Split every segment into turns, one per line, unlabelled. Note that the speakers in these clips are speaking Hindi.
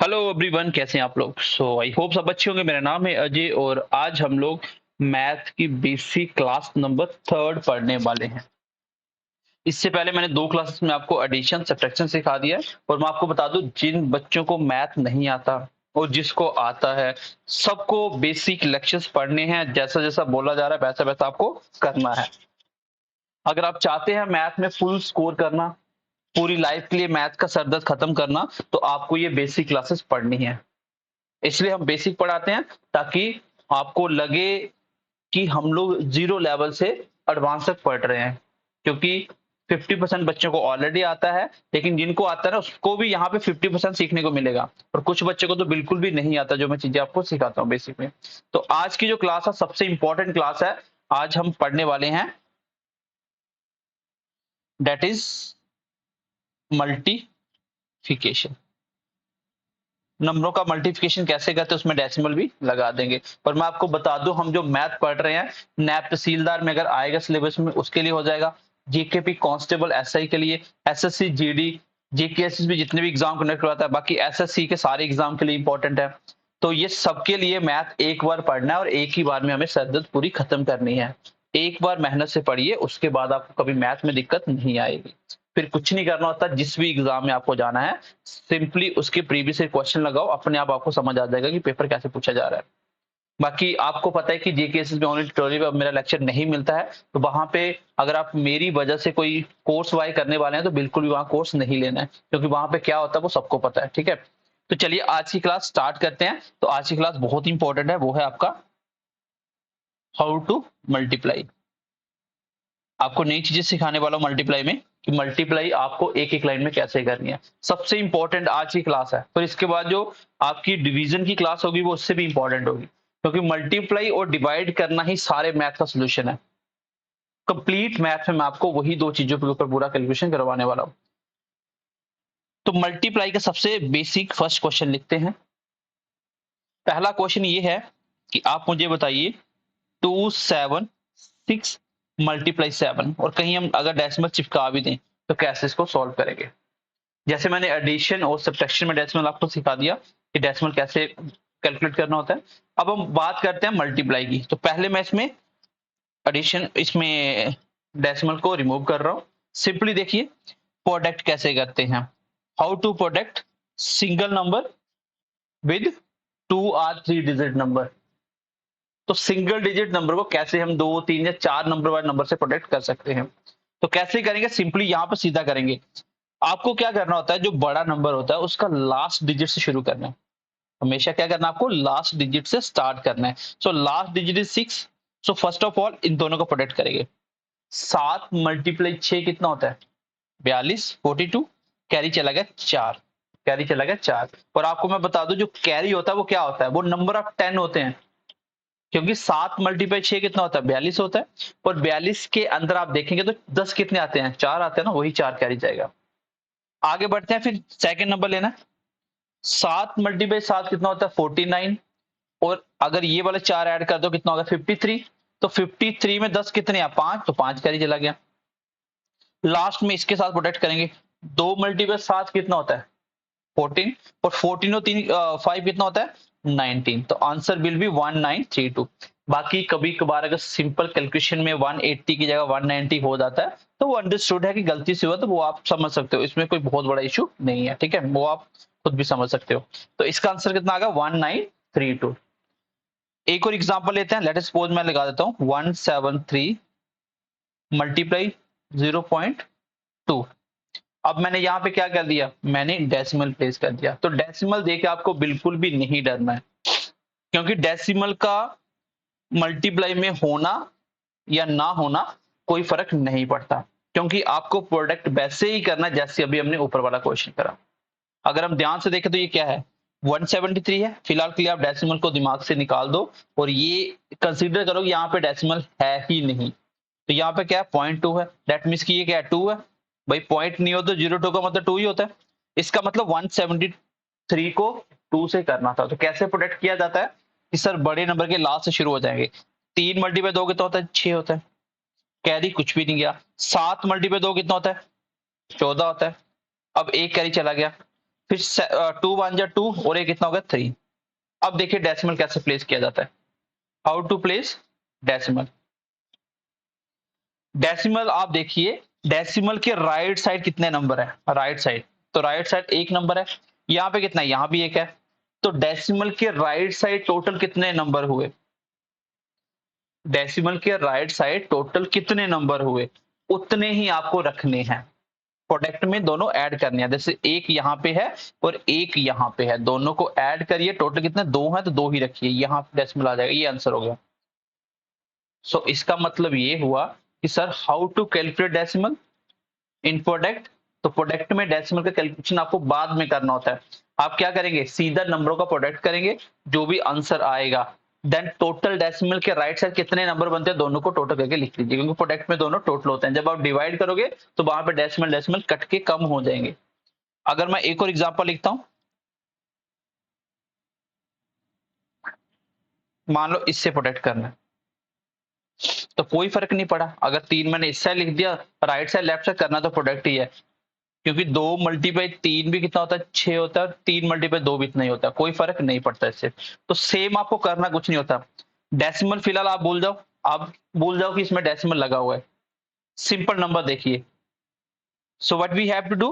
हेलो एवरीवन, कैसे हैं आप लोग। आई होप सब अच्छे होंगे। मेरा नाम है अजय और आज हम लोग मैथ की बेसिक क्लास नंबर 3 पढ़ने वाले हैं। इससे पहले मैंने 2 क्लासेस में आपको एडिशन सब्ट्रैक्शन सिखा दिया है और मैं आपको बता दूं, जिन बच्चों को मैथ नहीं आता और जिसको आता है, सबको बेसिक लेक्चर्स पढ़ने हैं। जैसा जैसा बोला जा रहा है वैसा वैसा आपको करना है। अगर आप चाहते हैं मैथ में फुल स्कोर करना, पूरी लाइफ के लिए मैथ का सरदर्द खत्म करना, तो आपको ये बेसिक क्लासेस पढ़नी है। इसलिए हम बेसिक पढ़ाते हैं ताकि आपको लगे कि हम लोग जीरो लेवल से एडवांस तक पढ़ रहे हैं। क्योंकि 50% बच्चों को ऑलरेडी आता है, लेकिन जिनको आता है ना उसको भी यहाँ पे 50% सीखने को मिलेगा और कुछ बच्चों को तो बिल्कुल भी नहीं आता, जो मैं चीजें आपको सिखाता हूँ बेसिक में। तो आज की जो क्लास है सबसे इंपॉर्टेंट क्लास है। आज हम पढ़ने वाले हैं दैट इज मल्टीफिकेशन। नंबरों का मल्टीप्लिकेशन कैसे करते हैं, उसमें डेसिमल भी लगा देंगे। पर मैं आपको बता दूं, हम जो मैथ पढ़ रहे हैं नैब तहसीलदार में अगर आएगा सिलेबस में, उसके लिए हो जाएगा। जीकेपी कांस्टेबल एसआई के लिए, एसएससी जीडी जीकेएसएस भी जितने भी एग्जाम कंडक्ट करवाता है, बाकी एसएससी के सारे एग्जाम के लिए इंपॉर्टेंट है। तो ये सबके लिए मैथ एक बार पढ़ना है और एक ही बार में हमें सरदर्द पूरी खत्म करनी है। एक बार मेहनत से पढ़िए, उसके बाद आपको कभी मैथ में दिक्कत नहीं आएगी। फिर कुछ नहीं करना होता, जिस भी एग्जाम में आपको जाना है सिंपली उसके प्रीवियस क्वेश्चन लगाओ, अपने आप आपको समझ आ जाएगा कि पेपर कैसे पूछा जा रहा है। बाकी आपको पता है कि जेकेएसएस में ओनली ट्यूटोरियल पे अब मेरा लेक्चर नहीं मिलता है, तो वहां पे अगर आप मेरी वजह से कोई कोर्स वाई करने वाले हैं तो बिल्कुल भी वहां कोर्स नहीं लेना है, क्योंकि वहां पे क्या होता है वो सबको पता है। ठीक है, तो चलिए आज की क्लास स्टार्ट करते हैं। तो आज की क्लास बहुत इंपॉर्टेंट है, वो है आपका हाउ टू मल्टीप्लाई। आपको नई चीजें सिखाने वाला हूं मल्टीप्लाई में, कि मल्टीप्लाई आपको एक एक लाइन में कैसे करनी है। सबसे इंपॉर्टेंट आज की क्लास है। फिर इसके बाद जो आपकी डिवीजन की क्लास होगी वो उससे भी इंपॉर्टेंट होगी, क्योंकि मल्टीप्लाई और डिवाइड करना ही सारे मैथ का सोल्यूशन है। कंप्लीट मैथ में मैं आपको वही दो चीजों के ऊपर पूरा कैलकुलेशन करवाने वाला हूं। तो मल्टीप्लाई का सबसे बेसिक फर्स्ट क्वेश्चन लिखते हैं। पहला क्वेश्चन ये है कि आप मुझे बताइए 276 मल्टीप्लाई 7, और कहीं हम अगर डेसिमल चिपका भी दें तो कैसे इसको सॉल्व करेंगे। जैसे मैंने एडिशन और सब्ट्रैक्शन में डेसिमल आपको सिखा दिया कि डेसिमल कैसे कैलकुलेट करना होता है। अब हम बात करते हैं मल्टीप्लाई की। तो पहले मैं इसमें एडिशन, इसमें डेसिमल को रिमूव कर रहा हूं। सिंपली देखिए प्रोडक्ट कैसे करते हैं। How to product single number with 2 और 3 डिजिट नंबर। तो सिंगल डिजिट नंबर को कैसे हम 2 3 या 4 नंबर वाले नंबर से प्रोटेक्ट कर सकते हैं। तो कैसे करेंगे, सिंपली यहां पर सीधा करेंगे। आपको क्या करना होता है, जो बड़ा नंबर होता है उसका लास्ट डिजिट से शुरू करना है। हमेशा क्या करना है, आपको लास्ट डिजिट से स्टार्ट करना है। So last digit is 6। So first of all in दोनों को प्रोटेक्ट करेंगे। 7 × 6 कितना होता है, 42, 42। कैरी चला गया 4, कैरी चला गया 4। और आपको मैं बता दूं, जो कैरी होता है वो क्या होता है, वो नंबर ऑफ 10 होते हैं। क्योंकि 7 × 6 कितना होता है, 42 होता है। और 42 के अंदर आप देखेंगे तो 10 कितने आते हैं, 4 आते हैं ना, वही 4 कैरी जाएगा। आगे बढ़ते हैं, फिर सेकंड नंबर लेना है। 7 × 7 कितना होता है, 49। और अगर ये वाले 4 ऐड कर दो कितना होगा, 53। तो 53 में 10 कितने हैं, 5, तो 5 कैरी चला गया। लास्ट में इसके साथ प्रोटेक्ट करेंगे। 2 × 7 कितना होता है, 14। और 14 और 5 कितना होता है, 19। तो आंसर विल बी 1932। बाकी कभी कभार अगर सिंपल कैलकुलेशन में 180 की जगह 190 हो जाता है तो वो अंडरस्टूड है कि गलती से हुआ, तो वो आप समझ सकते हो, इसमें कोई बहुत बड़ा इशू नहीं है। ठीक है, वो आप खुद भी समझ सकते हो। तो इसका आंसर कितना आ गया, 1932। एक और एग्जांपल लेते हैं। लेट अस सपोज मैं लगा देता हूं 173 मल्टीप्लाई 0.2। अब मैंने यहाँ पे क्या कर दिया, मैंने डेसिमल प्लेस कर दिया। तो डेसिमल देके आपको बिल्कुल भी नहीं डरना है, क्योंकि डेसिमल का मल्टीप्लाई में होना या ना होना कोई फर्क नहीं पड़ता, क्योंकि आपको प्रोडक्ट वैसे ही करना जैसे अभी हमने ऊपर वाला क्वेश्चन करा। अगर हम ध्यान से देखें तो ये क्या है, 173 है। फिलहाल के लिए आप डेसिमल को दिमाग से निकाल दो और ये कंसीडर करो कि यहाँ पे डेसिमल है ही नहीं। तो यहाँ पे क्या है, 0.2 है। दैट मीन्स कि ये क्या है, 2 है। भाई पॉइंट नहीं हो तो 0.2 का मतलब 2 ही होता है। इसका मतलब 173 को 2 से करना था। तो कैसे प्रोटेक्ट किया जाता है कि सर बड़े नंबर के लास्ट से शुरू हो जाएंगे। 3 मल्टीप्लाई 2 कितना होता है, 6 होता है। कैरी कुछ भी नहीं गया। 7 मल्टीप्लाई 2 कितना होता है, 14 होता है। अब एक कैरी चला गया। फिर 2 1 जा 2 और ये कितना हो गया 3। अब देखिए डेसिमल कैसे प्लेस किया जाता है, how to place decimal. Decimal आप देखिए, डेसिमल के राइट साइड कितने नंबर है, राइट साइड, तो राइट साइड एक नंबर है, यहाँ पे कितना है, यहाँ भी एक है, तो डेसिमल के राइट साइड टोटल कितने नंबर हुए, डेसिमल के राइट साइड टोटल कितने नंबर हुए, उतने ही आपको रखने हैं। प्रोडक्ट में दोनों ऐड करने हैं, जैसे एक यहाँ पे है और एक यहाँ पे है, दोनों को ऐड करिए, टोटल कितने, दो है तो दो ही रखिए, यहाँ डेसिमल आ जाएगा, ये आंसर हो गया। सो इसका मतलब ये हुआ कि sir how to calculate decimal in product. तो प्रोडक्ट में डेसिमल का कैलकुलेशन आपको बाद में करना होता है। आप क्या करेंगे, सीधा नंबरों का प्रोडक्ट करेंगे, जो भी आंसर आएगा, देन टोटल डेसिमल के राइट साइड कितने नंबर बनते हैं दोनों को टोटल करके लिख लीजिए, क्योंकि प्रोडक्ट में दोनों टोटल होते हैं। जब आप डिवाइड करोगे तो वहां पे डेसिमल डेसिमल कट के कम हो जाएंगे। अगर मैं एक और एग्जांपल लिखता हूं, मान लो इससे प्रोडक्ट करना है, तो कोई फर्क नहीं पड़ा, अगर तीन मैंने इस साइड लिख दिया, राइट साइड लेफ्ट साइड करना तो प्रोडक्ट ही है, क्योंकि दो मल्टीप्लाई तीन भी कितना होता है, 6 होता है, तीन मल्टीप्लाई दो भी इतना ही होता है, कोई फर्क नहीं पड़ता इससे। तो सेम आपको करना कुछ नहीं होता, डेसिमल फिलहाल आप भूल जाओ, आप भूल जाओ कि इसमें डेसिमल लगा हुआ है, सिंपल नंबर देखिए। So what we have to do,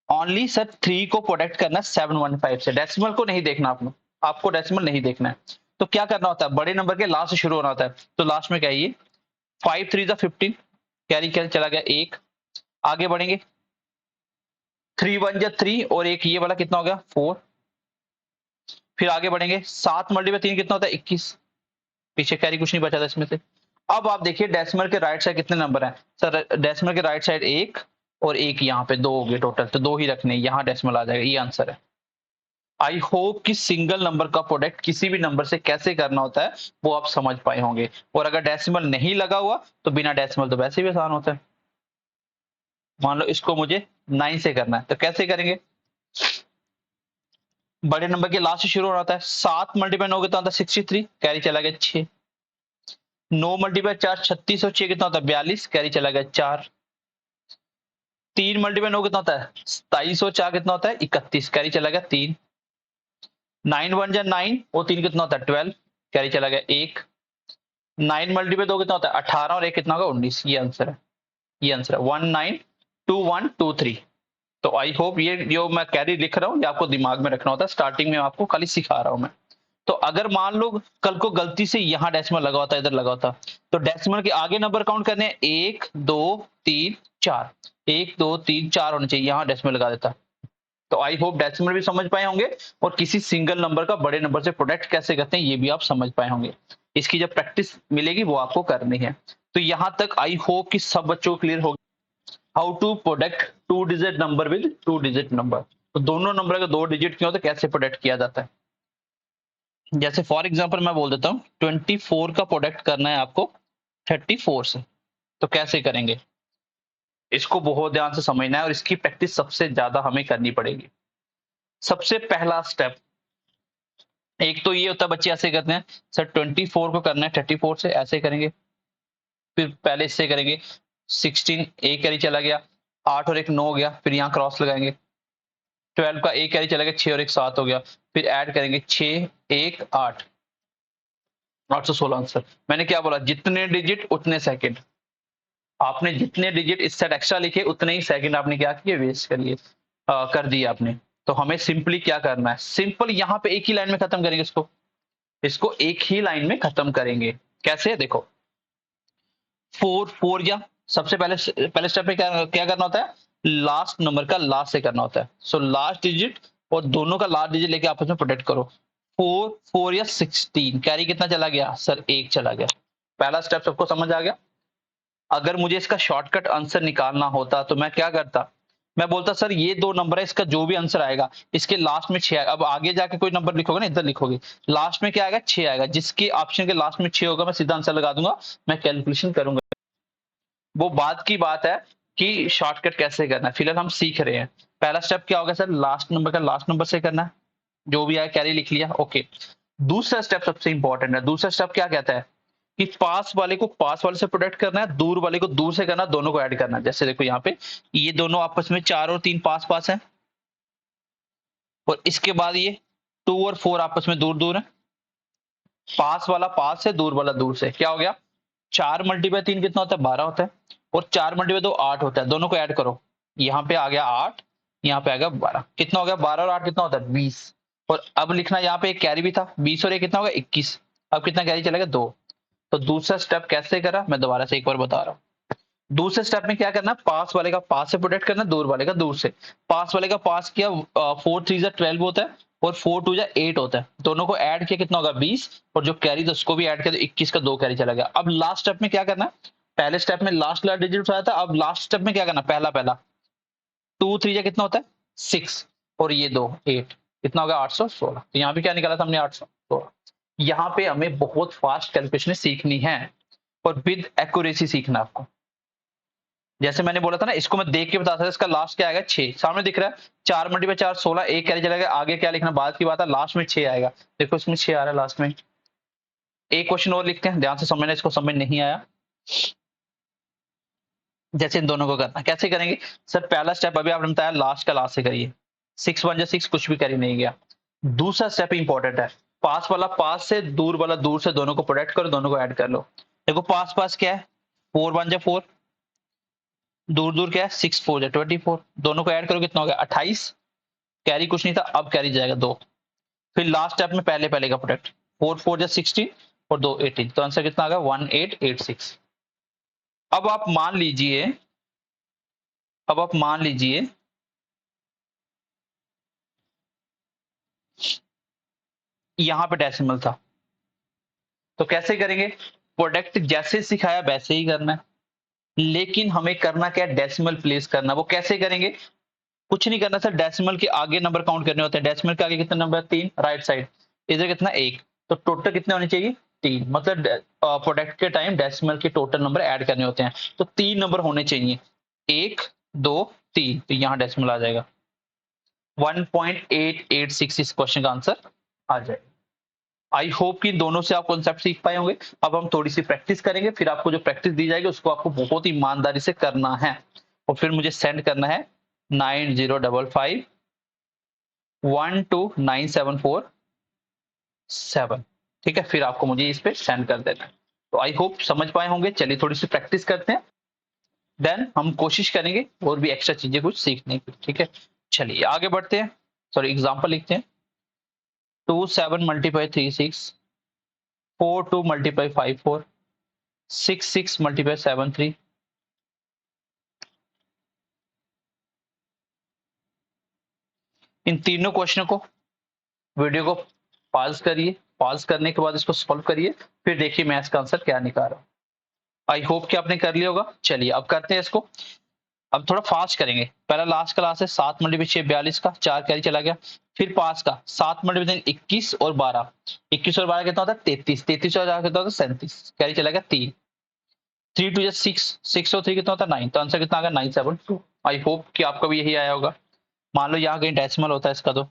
only sir 3 को प्रोडक्ट करना 715 से, डेसिमल को नहीं देखना, आपको डेसिमल नहीं देखना है। तो क्या करना होता है, बड़े नंबर के लास्ट से शुरू होना होता है, तो लास्ट में क्या है ये 5 3 15, कैरी कैरी चला गया एक, आगे बढ़ेंगे 3 1 जा 3 और एक ये वाला कितना हो गया 4, फिर आगे बढ़ेंगे 7 मल्टीप्लाई 3 कितना होता है 21, पीछे कैरी कुछ नहीं बचा था इसमें से। अब आप देखिए डेसिमल के राइट साइड कितने नंबर हैं, सर डेसिमल के राइट साइड एक और एक यहाँ पे दो हो गए टोटल, तो दो ही रखने, यहाँ डेसिमल आ जाएगा, ये आंसर है। आई होप कि सिंगल नंबर का प्रोडक्ट किसी भी नंबर से कैसे करना होता है वो आप समझ पाए होंगे, और अगर डेसिमल नहीं लगा हुआ तो बिना डेसिमल तो वैसे भी आसान होता है। मान लो इसको मुझे 9 से करना है, तो कैसे करेंगे, बड़े नंबर के लास्ट से शुरू होना होता है, 7 मल्टीप्लाई 9 कितना होता है 63, कैरी चला गया 6, 9 मल्टीप्लाई 4 36 और 6 कितना होता है 42, कैरी चला गया 4, 3 मल्टीप्लाई 9 कितना होता है 27 और 4 कितना होता है 31, कैरी चला गया 3, 9 1 जा 9 और 3 कितना होता है 12, कैरी चला गया 1, 9 मल्टीप्लाई 2 कितना होता है 18 और 1 कितना होगा 19, ये आंसर है, ये आंसर है 192123। तो आई होप ये जो मैं कैरी लिख रहा हूँ ये आपको दिमाग में रखना होता है, स्टार्टिंग में आपको खाली सिखा रहा हूँ मैं। तो अगर मान लो कल को गलती से यहाँ डेसिमल लगा होता, इधर लगा होता, तो डेसिमल के आगे नंबर काउंट करने हैं 1 2 3 4, 1 2 3 4 होने चाहिए, यहाँ डेसिमल लगा देता। तो आई होप डेसिमल भी समझ पाए होंगे और किसी सिंगल नंबर का बड़े नंबर से प्रोडक्ट कैसे करते हैं ये भी आप समझ पाए होंगे। इसकी जब प्रैक्टिस मिलेगी वो आपको करनी है। तो यहां तक आई होप कि सब बच्चों को क्लियर हो, how to product two digit number with two digit number. तो दोनों नंबर अगर दो डिजिट के हो तो कैसे प्रोडक्ट किया जाता है। जैसे फॉर एग्जांपल मैं बोल देता हूँ 24 का प्रोडक्ट करना है आपको 34 से, तो कैसे करेंगे, इसको बहुत ध्यान से समझना है और इसकी प्रैक्टिस सबसे ज्यादा हमें करनी पड़ेगी। सबसे पहला स्टेप, एक तो ये होता है बच्चे ऐसे करते हैं, सर 24 को करना है 34 से, ऐसे करेंगे, फिर पहले इससे करेंगे 16 एक कैरी चला गया, 8 और एक 9 हो गया, फिर यहाँ क्रॉस लगाएंगे, 12 का एक कैरी चला गया, 6 और एक 7 हो गया, फिर ऐड करेंगे 6 1 8, 816 आंसर। मैंने क्या बोला, जितने डिजिट उतने सेकंड, आपने जितने डिजिट इस साइड एक्स्ट्रा लिखे उतने ही सेकंड आपने क्या किए, वेस्ट करिए, कर दिए आपने। तो हमें सिंपली क्या करना है, सिंपल यहाँ पे एक ही लाइन में खत्म करेंगे इसको, इसको एक ही लाइन में खत्म करेंगे। कैसे, देखो 4 4 या सबसे पहले पहले स्टेप में क्या क्या करना होता है, लास्ट नंबर का लास्ट से करना होता है। सो लास्ट डिजिट और दोनों का लास्ट डिजिट लेके आपस में प्रोडक्ट करो, 4 4 या 16, कैरी कितना चला गया सर एक चला गया। पहला स्टेप सबको समझ आ गया। अगर मुझे इसका शॉर्टकट आंसर निकालना होता तो मैं क्या करता, मैं बोलता सर ये दो नंबर है, इसका जो भी आंसर आएगा इसके लास्ट में 6 आएगा। अब आगे जाके कोई नंबर लिखोगे ना, इधर लिखोगे, लास्ट में क्या आएगा 6 आएगा, जिसके ऑप्शन के लास्ट में 6 होगा मैं सीधा आंसर लगा दूंगा, मैं कैलकुलेशन करूंगा। वो बात की बात है कि शॉर्टकट कैसे करना है, फिलहाल हम सीख रहे हैं। पहला स्टेप क्या होगा सर, लास्ट नंबर का लास्ट नंबर से करना है, जो भी आया कैरी लिख लिया, ओके। दूसरा स्टेप सबसे इंपॉर्टेंट है, दूसरा स्टेप क्या कहता है कि पास वाले को पास वाले से प्रोडक्ट करना है, दूर वाले को दूर से करना है, दोनों को ऐड करना है। जैसे देखो यहाँ पे ये दोनों आपस में 4 और 3 पास पास है, और इसके बाद ये 2 और 4 आपस में दूर दूर है, पास वाला पास से, दूर वाला दूर से, क्या हो गया 4 मल्टीप्लाई 3 कितना होता है 12 होता है, और 4 मल्टीप्लाई 2 8 होता है, दोनों को ऐड करो, यहाँ पे आ गया 8, यहाँ पे आ गया 12, कितना हो गया 12 और 8 कितना होता है 20। और अब लिखना यहाँ पे एक कैरी भी था 20 और ये कितना होगा 21, अब कितना कैरी चलेगा 2। तो दूसरा स्टेप कैसे करा मैं दोबारा से एक बार बता रहा हूँ। दूसरे स्टेप में क्या करना है, पास वाले का पास से प्रोटेक्ट करना, दूर वाले का दूर से। पास वाले का पास किया, 4 3 12 होता है और 4 2 8 होता है, दोनों को ऐड किया कितना होगा 20, और जो कैरी था उसको भी ऐड किया तो 21 का 2 कैरी चला गया। अब लास्ट स्टेप में क्या करना है, पहले स्टेप में लास्ट लास्ट डिजिट उठाया था, अब लास्ट स्टेप में क्या करना, पहला पहला 2 3 कितना होता है 6, और ये 2 8, कितना होगा 816। तो यहाँ पे क्या निकाला था हमने 816। यहाँ पे हमें बहुत फास्ट कैलकुलेशन सीखनी है और विद एक्यूरेसी सीखना आपको। जैसे मैंने बोला था ना, इसको मैं देख के बता सकता, इसका लास्ट क्या आएगा 6, सामने दिख रहा है 4 मल्टीप्लाई 4 16, एक कैरी चलेगा, आगे क्या लिखना बाद की बात है, लास्ट में 6 आएगा, देखो इसमें 6 आ रहा है लास्ट में। एक क्वेश्चन और लिखते हैं, ध्यान से समझना, इसको समझ नहीं आया जैसे इन दोनों को करना, कैसे करेंगे सर, पहला स्टेप अभी आपने बताया लास्ट का लास्ट से करिए, 6 1 6 कुछ भी कैरी नहीं गया। दूसरा स्टेप इंपॉर्टेंट है, पास वाला पास से, दूर वाला दूर से, दोनों को प्रोडक्ट करो, दोनों को ऐड कर लो। देखो पास पास क्या है 4 1 4, दूर दूर क्या है 6 4 24, दोनों को ऐड करो कितना हो गया 28, कैरी कुछ नहीं था, अब कैरी जाएगा 2। फिर लास्ट स्टेप में पहले पहले का प्रोडक्ट, 4 4 16 और 2 18, तो आंसर कितना आ गया 1886। अब आप मान लीजिए, अब आप मान लीजिए यहां पे डेसिमल था, तो कैसे करेंगे, प्रोडक्ट जैसे सिखाया वैसे ही करना है, लेकिन हमें करना क्या है, डेसिमल प्लेस करना। वो कैसे करेंगे, कुछ नहीं करना सर, डेसिमल के आगे नंबर काउंट करने होते हैं, डेसिमल के आगे कितने नंबर 3 राइट साइड, इधर कितना 1, तो टोटल कितने होने चाहिए 3, मतलब प्रोडक्ट के टाइम डेसिमल के टोटल नंबर ऐड करने होते हैं, तो 3 नंबर होने चाहिए, 1 2 3, तो यहाँ डेसिमल आ जाएगा 1.886, इस क्वेश्चन का आंसर आ जाएगा। आई होप कि इन दोनों से आप कॉन्सेप्ट सीख पाए होंगे। अब हम थोड़ी सी प्रैक्टिस करेंगे, फिर आपको जो प्रैक्टिस दी जाएगी उसको आपको बहुत ईमानदारी से करना है, और फिर मुझे सेंड करना है 9055 129747, ठीक है, फिर आपको मुझे इस पे सेंड कर देना है। तो आई होप समझ पाए होंगे, चलिए थोड़ी सी प्रैक्टिस करते हैं, देन हम कोशिश करेंगे और भी एक्स्ट्रा चीजें कुछ सीखने की, ठीक है। चलिए आगे बढ़ते हैं, सॉरी एग्जाम्पल लिखते हैं, 2 7 मल्टीप्लाई 3 6, 4 2 मल्टीप्लाई 5 4, 6 6 मल्टीप्लाई 7 3, इन तीनों क्वेश्चनों को, वीडियो को पॉज करिए, पॉज करने के बाद इसको सॉल्व करिए, फिर देखिए मैं इसका आंसर क्या निकाल रहा हूँ। आई होप कि आपने कर लिया होगा। चलिए अब करते हैं इसको, अब थोड़ा फास्ट करेंगे। पहला लास्ट क्लास है 7 मल्टीप्लाई 6 42 का, 4 कैरी चला गया। फिर पास का 7 मल्टीप्लाई 21 और 12, 21 और 12 कितना होता है 33, 33 और 4 कितना होता है 37, कैरी चला गया 3, 3 2 6, 6 और 3 कितना होता है 9, तो आंसर कितना आ गया 972। आई होप कि आपका भी यही आया होगा। मान लो यहाँ कहीं डेसिमल होता है इसका, तो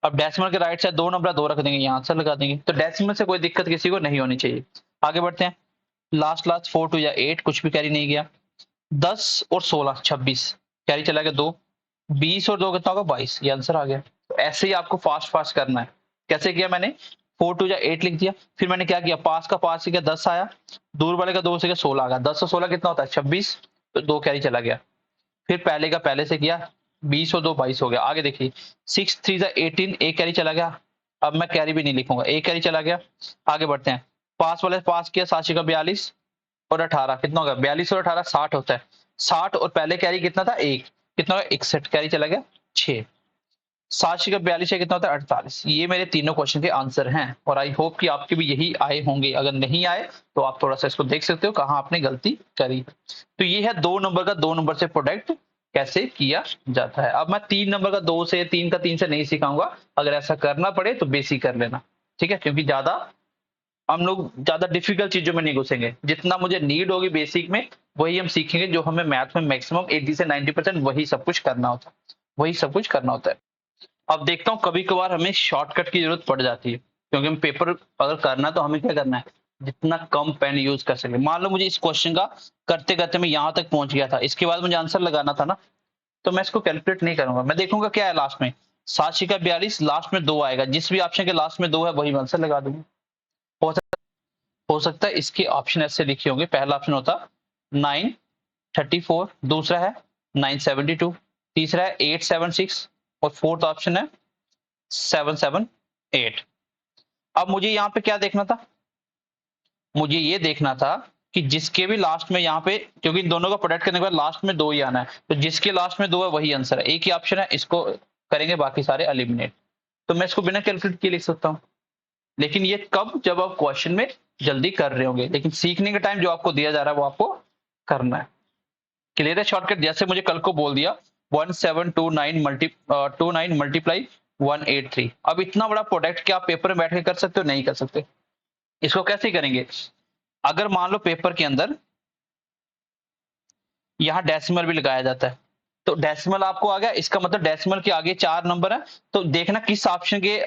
अब डेसिमल के राइट साइड 2 नंबर 2 रख देंगे, यहाँ आंसर लगा देंगे, तो डेसिमल से कोई दिक्कत किसी को नहीं होनी चाहिए। आगे बढ़ते हैं, लास्ट लास्ट 4 2 8, कुछ भी कैरी नहीं गया। 10 और 16 26, कैरी चला गया 2, 20 और 2 कितना होगा 22, ये आंसर आ गया। तो ऐसे ही आपको फास्ट फास्ट करना है। कैसे किया मैंने, 4 2 8 लिख दिया, फिर मैंने क्या किया, पास का पास से किया 10 आया, दूर वाले का 2 से किया 16 आ गया, 10 और 16 कितना होता है 26, तो 2 कैरी चला गया। फिर पहले का पहले से किया, 20 और 2 22 हो गया। आगे देखिए 6 3 18, एक कैरी चला गया, अब मैं कैरी भी नहीं लिखूंगा, एक कैरी चला गया। आगे बढ़ते हैं, पास वाले पास किया, 7 का 42 और 18 कितना होगा 42 और 18 60 होता है, 60 और पहले कैरी कितना था 1, कितना होगा 61, कैरी चला गया 6, 7 का 42 है कितना होता है 48। ये मेरे तीनों क्वेश्चन के आंसर हैं, और आई होप कि आपके भी यही आए होंगे। अगर नहीं आए तो आप थोड़ा सा इसको देख सकते हो कहाँ आपने गलती करी। तो ये है 2 नंबर का 2 नंबर से प्रोडक्ट कैसे किया जाता है। अब मैं 3 नंबर का 2 से, 3 का 3 से नहीं सिखाऊंगा, अगर ऐसा करना पड़े तो बेसिक कर लेना, ठीक है, क्योंकि ज्यादा हम लोग ज्यादा डिफिकल्ट चीजों में नहीं घुसेंगे, जितना मुझे नीड होगी बेसिक में वही हम सीखेंगे, जो हमें मैथ में मैक्सिमम 80 से 90% वही सब कुछ करना होता है, वही सब कुछ करना होता है। अब देखता हूँ कभी कभार हमें शॉर्टकट की जरूरत पड़ जाती है, क्योंकि हम पेपर अगर करना है तो हमें क्या करना है, जितना कम पेन यूज कर सके। मान लो मुझे इस क्वेश्चन का करते करते मैं यहाँ तक पहुंच गया था, इसके बाद मुझे आंसर लगाना था ना, तो मैं इसको कैलकुलेट नहीं करूंगा, मैं देखूंगा क्या है लास्ट में, 7 छिका 42, लास्ट में 2 आएगा, जिस भी ऑप्शन के लास्ट में 2 है वही मैं आंसर लगा दूंगा। हो सकता है इसके ऑप्शन ऐसे लिखे होंगे, पहला ऑप्शन होता 934, दूसरा है 972, तीसरा है 876 और फोर्थ ऑप्शन है 778। अब मुझे यहाँ पे क्या देखना था, मुझे ये देखना था कि जिसके भी लास्ट में यहाँ पे, क्योंकि इन दोनों का प्रोडक्ट करने के बाद लास्ट में 2 ही आना है, तो जिसके लास्ट में 2 है वही आंसर है, एक ही ऑप्शन है, इसको करेंगे, बाकी सारे एलिमिनेट। तो मैं इसको बिना कैलकुलेट किए लिख सकता हूँ, लेकिन ये कब, जब आप क्वेश्चन में जल्दी कर रहे होंगे, लेकिन सीखने का टाइम जो आपको दिया जा रहा है वो आपको करना है। क्लियर है शॉर्टकट? जैसे मुझे कल को बोल दिया 1729 मल्टीप्लाई 183, अब इतना बड़ा प्रोडक्ट क्या आप पेपर में बैठ के कर सकते हो? नहीं कर सकते। इसको कैसे करेंगे, अगर मान लो पेपर के अंदर यहां डेसिमल भी लगाया जाता है, तो डेसिमल आपको आ गया, इसका मतलब डेसिमल के आगे 4 नंबर है, तो देखना किस ऑप्शन के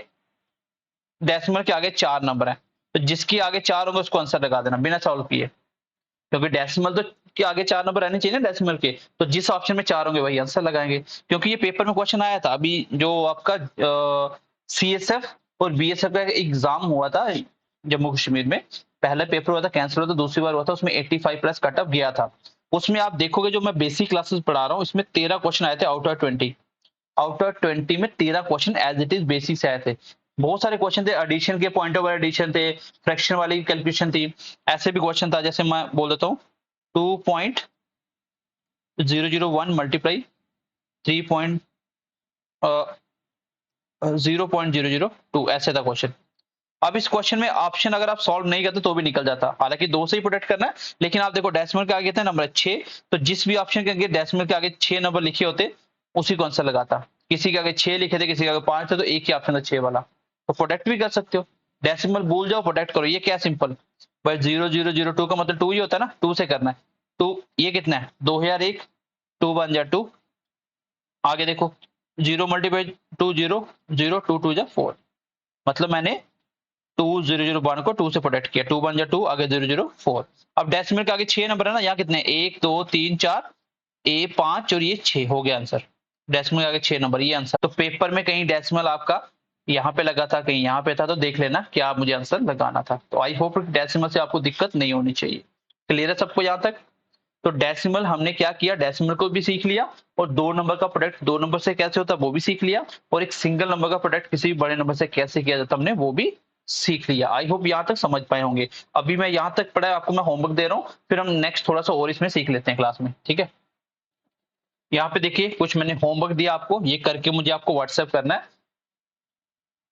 डेसिमल के आगे 4 नंबर है, तो जिसके आगे 4 होंगे उसको आंसर लगा देना बिना सॉल्व किए, क्योंकि डेसिमल तो के आगे 4 नंबर रहने चाहिए ना डेसिमल के, तो जिस ऑप्शन में 4 होंगे वही आंसर लगाएंगे। क्योंकि ये पेपर में क्वेश्चन आया था अभी, जो आपका सीएसएफ और बीएसएफ का एग्जाम हुआ था जम्मू कश्मीर में, पहला पेपर हुआ था, कैंसिल हुआ था, दूसरी बार हुआ था, उसमें 85 प्लस कट ऑफ गया था। उसमें आप देखोगे जो मैं बेसिक क्लासेस पढ़ा रहा हूँ, इसमें 13 क्वेश्चन आए थे आउट ऑफ 20, आउट ऑफ 20 में 13 question as it is basic से आए थे। बहुत सारे क्वेश्चन थे, एडिशन के पॉइंट ऑफ एडिशन थे, फ्रैक्शन वाली कैलकुलेशन थी, ऐसे भी क्वेश्चन था, जैसे मैं बोल देता हूँ 2.001 मल्टीप्लाई 3.002, ऐसे था क्वेश्चन। अब इस क्वेश्चन में ऑप्शन अगर आप सॉल्व नहीं करते तो भी निकल जाता, हालांकि 2 से ही प्रोटेक्ट करना है, लेकिन आप देखो डेसिमल के आगे थे नंबर 6, तो जिस भी ऑप्शन के आगे डेसिमल के आगे 6 नंबर लिखे होते उसी को आंसर लगाता। किसी के आगे 6 लिखे थे, किसी के आगे 5 थे, तो एक ही ऑप्शन था 6 वाला, तो प्रोटेक्ट भी कर सकते हो। डेसिमल भूल जाओ, प्रोटेक्ट करो, ये क्या सिंपल भाई, 0002 का मतलब 2 ही होता है ना, 2 से करना है। तो ये कितना है 2001, 2 1 जा 2, आगे देखो 0 मल्टीप्लाई 2 0 0 2 2 जा 4, मतलब मैंने 2001 को 2 से प्रोटेक्ट किया, 2 1 जा 2, आगे 004। अब डेसिमल के आगे 6 नंबर है ना, यहाँ कितने 1 2 3 4, ए 5 और ये 6 हो गया आंसर, डेसिमल के आगे 6 नंबर, ये आंसर। तो पेपर में कहीं डेसिमल आपका यहाँ पे लगा था, कहीं यहाँ पे था, तो देख लेना क्या मुझे आंसर लगाना था। तो आई होप डेसिमल से आपको दिक्कत नहीं होनी चाहिए। क्लियर है सबको यहाँ तक? तो डेसिमल हमने क्या किया, डेसिमल को भी सीख लिया, और 2 नंबर का प्रोडक्ट 2 नंबर से कैसे होता है वो भी सीख लिया, और एक सिंगल नंबर का प्रोडक्ट किसी भी बड़े नंबर से कैसे किया जाता हमने वो भी सीख लिया। आई होप यहाँ तक समझ पाए होंगे। अभी मैं यहाँ तक पढ़ा, आपको मैं होमवर्क दे रहा हूँ, फिर हम नेक्स्ट थोड़ा सा और इसमें सीख लेते हैं क्लास में, ठीक है? यहाँ पे देखिए कुछ मैंने होमवर्क दिया आपको, ये करके मुझे आपको व्हाट्सएप करना है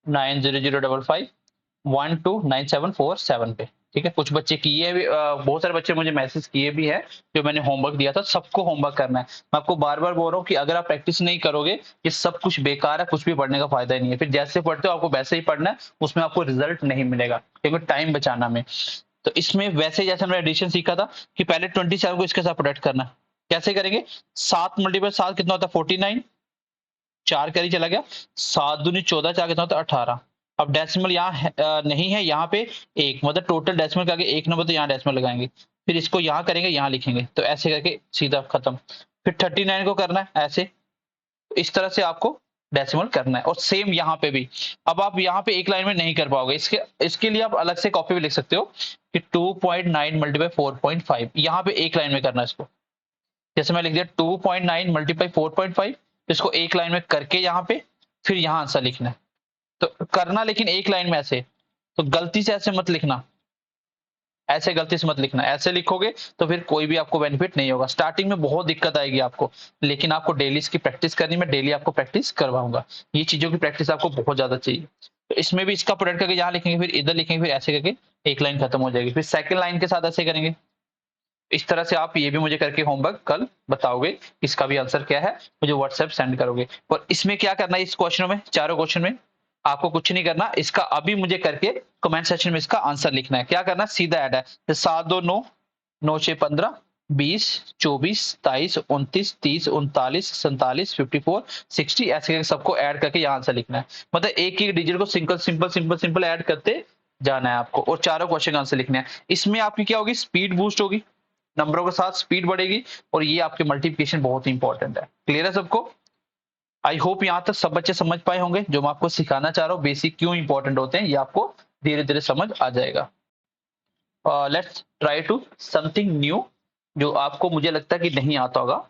9005129747 पे, ठीक है? कुछ बच्चे किए भी, बहुत सारे बच्चे मुझे मैसेज किए भी है, जो मैंने होमवर्क दिया था, सबको होमवर्क करना है। मैं आपको बार बार बोल रहा हूँ कि अगर आप प्रैक्टिस नहीं करोगे ये सब कुछ बेकार है, कुछ भी पढ़ने का फायदा ही नहीं है, फिर जैसे पढ़ते हो आपको वैसे ही पढ़ना है, उसमें आपको रिजल्ट नहीं मिलेगा, क्योंकि टाइम बचाना में। तो इसमें वैसे जैसे हमने एडिशन सीखा था कि पहले 27 को इसके साथ प्रोडक्ट करना, कैसे करेंगे, 7 मल्टीप्लाई 7 कितना होता है 49, 4 कैरी चला गया, 7 दूनी 14, 4 कितना होता है 18। अब डेसिमल यहाँ नहीं है, यहाँ पे 1, मतलब टोटल डेसिमल के आगे 1 नंबर, तो यहाँ डेसिमल लगाएंगे, फिर इसको यहाँ करेंगे, यहाँ लिखेंगे, तो ऐसे करके सीधा खत्म। फिर 39 को करना है ऐसे, इस तरह से आपको डेसिमल करना है, और सेम यहाँ पे भी। अब आप यहाँ पे एक लाइन में नहीं कर पाओगे, इसके लिए आप अलग से कॉपी भी लिख सकते हो कि 2.9 मल्टीप्लाई 4.5, यहाँ पे एक लाइन में करना है इसको। जैसे मैं लिख दिया 2.9 मल्टीप्लाई 4.5, इसको एक लाइन में करके यहाँ पे, फिर यहाँ आंसर लिखना है, तो करना लेकिन एक लाइन में ऐसे, तो गलती से ऐसे मत लिखना, ऐसे गलती से मत लिखना, ऐसे लिखोगे तो फिर कोई भी आपको बेनिफिट नहीं होगा। स्टार्टिंग में बहुत दिक्कत आएगी आपको, लेकिन आपको डेली इसकी प्रैक्टिस करनी, मैं डेली आपको प्रैक्टिस करवाऊंगा, ये चीजों की प्रैक्टिस आपको बहुत ज्यादा चाहिए। तो इसमें भी इसका प्रोडक्ट करके यहाँ लिखेंगे, फिर इधर लिखेंगे, फिर ऐसे करके एक लाइन खत्म हो जाएगी, फिर सेकंड लाइन के साथ ऐसे करेंगे। इस तरह से आप ये भी मुझे करके होमवर्क कल बताओगे, इसका भी आंसर क्या है मुझे व्हाट्सएप सेंड करोगे। और इसमें क्या करना है, इस क्वेश्चनों में, चारों क्वेश्चन में आपको कुछ नहीं करना, इसका अभी मुझे करके कमेंट सेक्शन में इसका आंसर लिखना है। क्या करना है, सीधा ऐड है, 7 2 9, 9 6 15, 20 24 27 29 30 39 47 54 60, ऐसे करके सबको ऐड करके यहाँ आंसर लिखना है। मतलब एक एक डिजिट को simple simple simple simple add करते जाना है आपको, और चारों क्वेश्चन का आंसर लिखना है। इसमें आपकी क्या होगी, स्पीड बूस्ट होगी, नंबरों के साथ स्पीड बढ़ेगी, और ये आपके मल्टीप्लिकेशन बहुत इंपॉर्टेंट है। क्लियर है सबको? आई होप यहाँ तक सब बच्चे समझ पाए होंगे। जो मैं आपको सिखाना चाह रहा हूँ बेसिक क्यों इंपॉर्टेंट होते हैं, ये आपको धीरे धीरे समझ आ जाएगा। Let's try to something new, जो आपको मुझे लगता है कि नहीं आता होगा।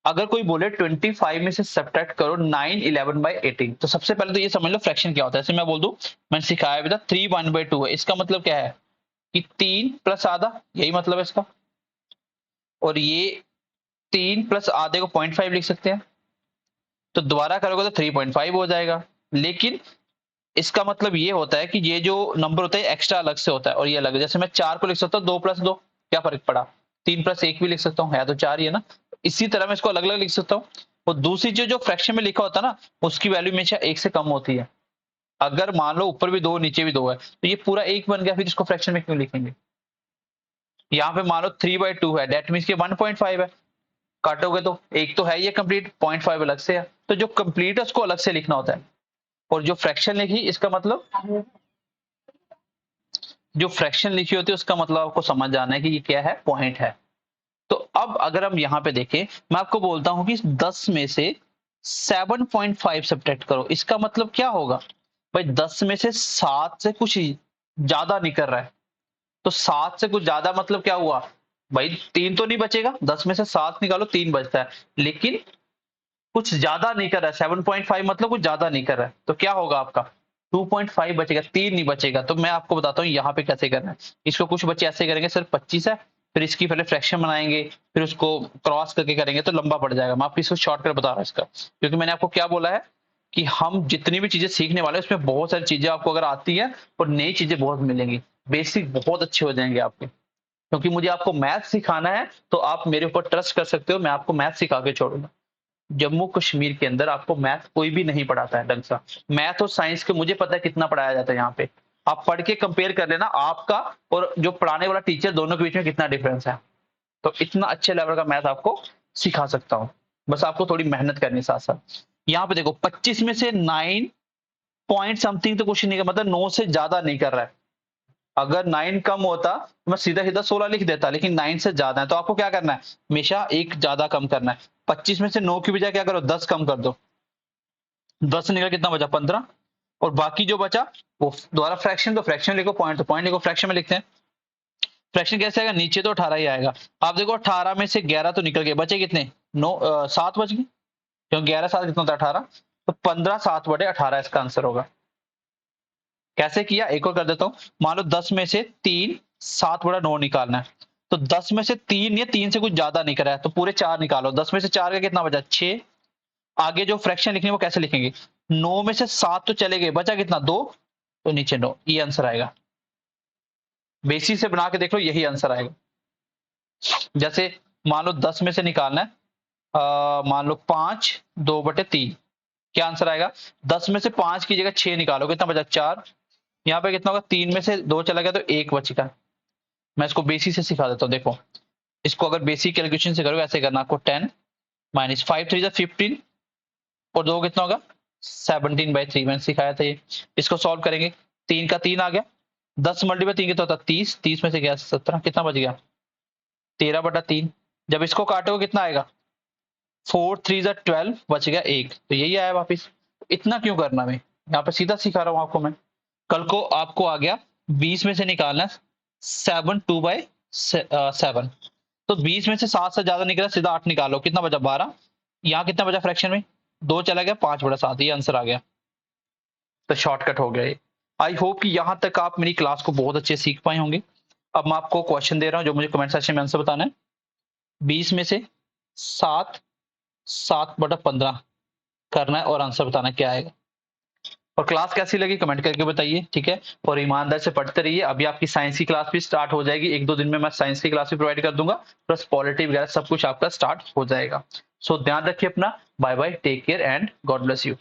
अगर कोई बोले 25 में से सब्ट्रैक्ट करो 9 11 बाई 18, तो सबसे पहले तो ये समझ लो फ्रैक्शन क्या होता है। जैसे मैं बोल दूं, मैंने सिखाया भी था 3 1/2 है, इसका मतलब क्या है कि 3 प्लस आधा, यही मतलब है इसका। और ये 3 प्लस आधे को 0.5 लिख सकते हैं, तो दोबारा करोगे तो 3.5 हो जाएगा। लेकिन इसका मतलब ये होता है कि ये जो नंबर होता है एक्स्ट्रा अलग से होता है और ये अलग है। जैसे मैं 4 को लिख सकता हूँ 2 प्लस 2, क्या फर्क पड़ा। 3 प्लस 1 भी लिख सकता हूँ, है तो 4 ही है ना। इसी तरह मैं इसको अलग अलग लिख सकता हूँ। और दूसरी चीज जो फ्रैक्शन में लिखा होता है ना, उसकी वैल्यू हमेशा 1 से कम होती है। अगर मान लो ऊपर भी 2 नीचे भी 2 है तो ये पूरा 1 बन गया, फिर इसको फ्रैक्शन में क्यों लिखेंगे। यहाँ पे मान लो 3/2 है, डेट मीन्स 1.5 है। काटोगे तो एक तो है ये कंप्लीट, 0.5 अलग से है, तो जो कंप्लीट है उसको अलग से लिखना होता है। और जो फ्रैक्शन लिखी इसका मतलब, जो फ्रैक्शन लिखी होती है उसका मतलब आपको समझ आना है कि ये क्या है, पॉइंट है। तो अब अगर हम यहाँ पे देखें, मैं आपको बोलता हूं कि 10 में से 7.5 सब्ट्रैक्ट करो, इसका मतलब क्या होगा भाई। 10 में से 7 से कुछ ज्यादा नहीं कर रहा है, तो 7 से कुछ ज्यादा मतलब क्या हुआ भाई, 3 तो नहीं बचेगा। 10 में से 7 निकालो 3 बचता है, लेकिन कुछ ज्यादा नहीं कर रहा है। 7.5 मतलब कुछ ज्यादा नहीं कर रहा है, तो क्या होगा आपका 2.5 बचेगा, 3 नहीं बचेगा। तो मैं आपको बताता हूँ यहाँ पे कैसे करना है। इसको कुछ बच्चे ऐसे करेंगे, सिर्फ 25 है, फिर इसकी पहले फ्रैक्शन बनाएंगे, फिर उसको क्रॉस करके करेंगे तो लंबा पड़ जाएगा। मैं आपको इसको शॉर्टकट बता रहा हूँ इसका, क्योंकि मैंने आपको क्या बोला है कि हम जितनी भी चीजें सीखने वाले हैं उसमें बहुत सारी चीजें आपको अगर आती है और नई चीजें बहुत मिलेंगी, बेसिक बहुत अच्छे हो जाएंगे आपके। क्योंकि मुझे आपको मैथ सिखाना है तो आप मेरे ऊपर ट्रस्ट कर सकते हो, मैं आपको मैथ सिखा के छोड़ूंगा। जम्मू कश्मीर के अंदर आपको मैथ कोई भी नहीं पढ़ाता है ढंग सा। मैथ और साइंस के मुझे पता है कितना पढ़ाया जाता है यहाँ पे। आप पढ़ के कंपेयर कर लेना आपका और जो पढ़ाने वाला टीचर, दोनों के बीच में कितना डिफरेंस है। तो इतना अच्छे लेवल का मैथ आपको सिखा सकता हूँ, बस आपको थोड़ी मेहनत करनी साथ साथ। यहाँ पे देखो 25 में से 9 पॉइंट समथिंग तो कुछ नहीं कर, मतलब 9 से ज्यादा नहीं कर रहा है। अगर 9 कम होता तो मैं सीधा सीधा 16 लिख देता, लेकिन 9 से ज्यादा है तो आपको क्या करना है, हमेशा एक ज्यादा कम करना है। 25 में से 9 की बजाय क्या करो 10 कम कर दो, 10 निकल कितना बचा 15। और बाकी जो बचा वो दोबारा फ्रैक्शन, तो फ्रैक्शन लिखो, पॉइंट तो पॉइंट लिखो, फ्रैक्शन में लिखते हैं। फ्रैक्शन कैसे आएगा, नीचे तो 18 ही आएगा। आप देखो 18 में से 11 तो निकल गए, बचे कितने 7 बच गए, क्योंकि 11 7 कितना होता है 18। तो 15 7/18 इसका आंसर होगा। कैसे किया, एक और कर देता हूं। मान लो 10 में से 3 7/9 निकालना है, तो 10 में से 3 या 3 से कुछ ज्यादा नहीं करा है तो पूरे 4 निकालो। 10 में से 4 का कितना बचा 6। आगे जो फ्रैक्शन लिखनी है वो कैसे लिखेंगे, 9 में से 7 तो चले गए, बचा कितना 2, तो नीचे 9, ये आंसर आएगा। बेसिस से बना के देख लो, यही आंसर आएगा। जैसे मान लो 10 में से निकालना है, मान लो 5/2/3, क्या आंसर आएगा। 10 में से 5 की जगह 6 निकालो, कितना बचा 4। यहाँ पे कितना होगा, 3 में से 2 चला गया तो 1 बचेगा। मैं इसको बेसिक से सिखा देता हूँ, देखो इसको अगर बेसिक कैलकुलेशन से करोगे ऐसे करना, आपको 10 माइनस 5 3 15, और 2 कितना होगा 17/3, मैंने सिखाया था ये। इसको सॉल्व करेंगे, 3 का 3 आ गया, 10 मल्टीप्लाई 3 कितना होता 30, 30 में से गया 17, कितना बच गया 13/3। जब इसको काटोगे कितना आएगा 4 3 12, बच गया 1, तो यही आया वापिस। इतना क्यों करना, मैं यहाँ पे सीधा सिखा रहा हूँ आपको मैं। कल को आपको आ गया 20 में से निकालना 7 2/7, तो 20 में से 7 से ज्यादा निकला, सीधा 8 निकालो, कितना बचा 12। यहाँ कितना बचा फ्रैक्शन में 2 चला गया, 5/7, ये आंसर आ गया। तो शॉर्टकट हो गया ये। आई होप कि यहाँ तक आप मेरी क्लास को बहुत अच्छे सीख पाए होंगे। अब मैं आपको क्वेश्चन दे रहा हूँ जो मुझे कमेंट सेक्शन में आंसर बताना है। 20 में से 7 7/15 करना है और आंसर बताना क्या आएगा। और क्लास कैसी लगी कमेंट करके बताइए, ठीक है। और ईमानदार से पढ़ते रहिए। अभी आपकी साइंस की क्लास भी स्टार्ट हो जाएगी, 1-2 दिन में मैं साइंस की क्लास भी प्रोवाइड कर दूंगा, प्लस पॉलिटी वगैरह सब कुछ आपका स्टार्ट हो जाएगा। सो ध्यान रखिए अपना। Bye bye, take care and God bless you.